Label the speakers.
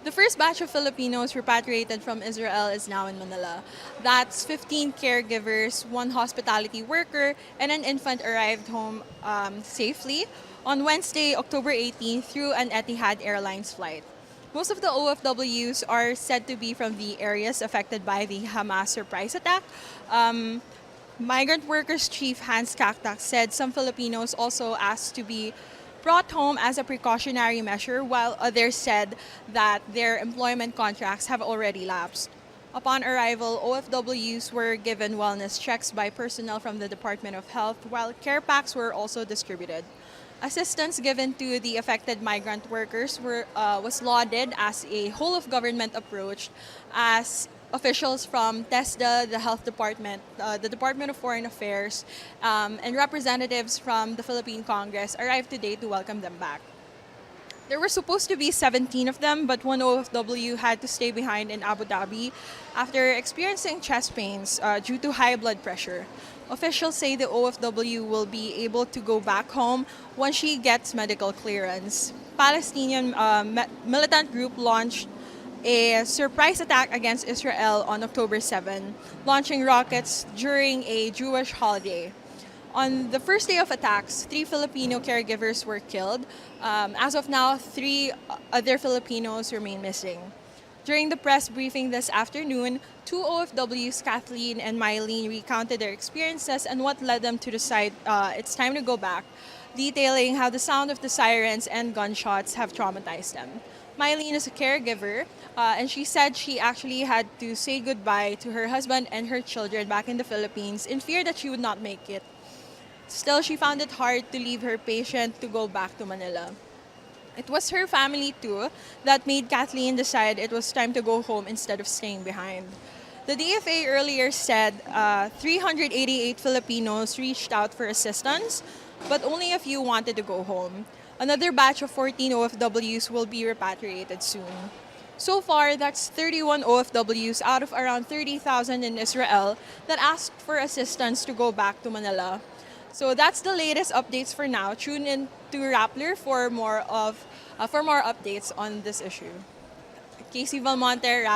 Speaker 1: The first batch of Filipinos repatriated from Israel is now in Manila. That's 15 caregivers, one hospitality worker, and an infant arrived home safely on Wednesday, October 18th, through an Etihad Airlines flight. Most of the OFWs are said to be from the areas affected by the Hamas surprise attack. Um, Migrant Workers Chief Hans Kaktak said some Filipinos also asked to be brought home as a precautionary measure, while others said that their employment contracts have already lapsed. Upon arrival, OFWs were given wellness checks by personnel from the Department of Health, while care packs were also distributed. Assistance given to the affected migrant workers was lauded as a whole of government approach, as officials from TESDA, the Health Department, the Department of Foreign Affairs, and representatives from the Philippine Congress arrived today to welcome them back. There were supposed to be 17 of them, but one OFW had to stay behind in Abu Dhabi after experiencing chest pains due to high blood pressure. Officials say the OFW will be able to go back home once she gets medical clearance. Palestinian militant group launched a surprise attack against Israel on October 7, launching rockets during a Jewish holiday. On the first day of attacks, 3 Filipino caregivers were killed. As of now, 3 other Filipinos remain missing. During the press briefing this afternoon, 2 OFWs, Kathleen and Mylene, recounted their experiences and what led them to decide it's time to go back, detailing how the sound of the sirens and gunshots have traumatized them. Mylene is a caregiver, and she said she actually had to say goodbye to her husband and her children back in the Philippines in fear that she would not make it. Still, she found it hard to leave her patient to go back to Manila. It was her family, too, that made Kathleen decide it was time to go home instead of staying behind. The DFA earlier said 388 Filipinos reached out for assistance, but only a few wanted to go home. Another batch of 14 OFWs will be repatriated soon. So far, that's 31 OFWs out of around 30,000 in Israel that asked for assistance to go back to Manila. So that's the latest updates for now. Tune in to Rappler for more updates on this issue. Casey Valmonte, Rappler.